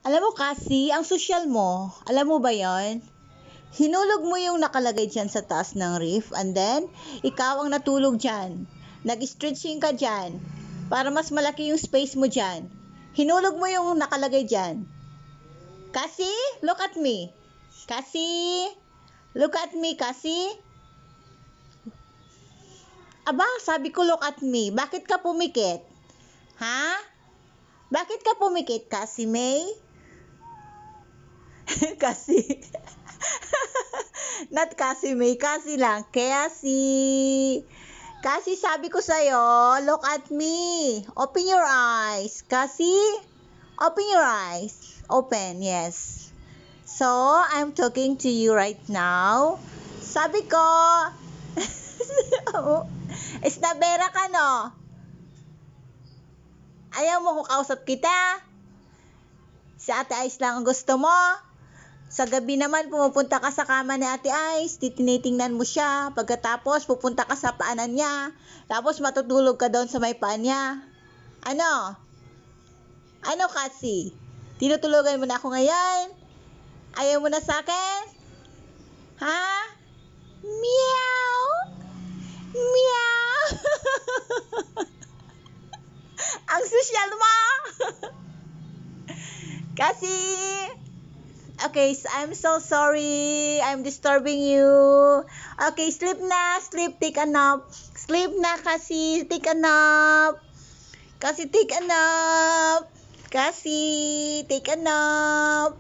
Alam mo kasi, ang sosyal mo, alam mo ba yon? Hinulog mo yung nakalagay dyan sa taas ng reef and then, ikaw ang natulog dyan. Nag-stretching ka dyan para mas malaki yung space mo dyan. Hinulog mo yung nakalagay dyan. Kasi, look at me. Kasi, look at me, kasi. Aba, sabi ko look at me. Bakit ka pumikit? Ha? Bakit ka pumikit, kasi May? Kasi. Not kasi May, kasi lang. Kasi. Kasi sabi ko sa'yo, look at me. Open your eyes. Kasi, open your eyes. Open, yes. So, I'm talking to you right now. Sabi ko, Isnabera ka, no? Ayaw mo ko kausap kita? Si Ate Ice lang ang gusto mo? Sa gabi naman, pumupunta ka sa kama ni Ate Ice, tinitingnan mo siya. Pagkatapos, pupunta ka sa paanan niya. Tapos, matutulog ka doon sa may paan niya. Ano? Ano kasi? Tinutulugan mo na ako ngayon? Ayaw mo na sa akin? Ha? Meow! Meow! Ang sosyal mo! Kasi... Okay, I'm so sorry. I'm disturbing you. Okay, sleep na. Sleep, take a nap. Sleep na kasi. Take a nap. Kasi take a nap. Kasi take a nap.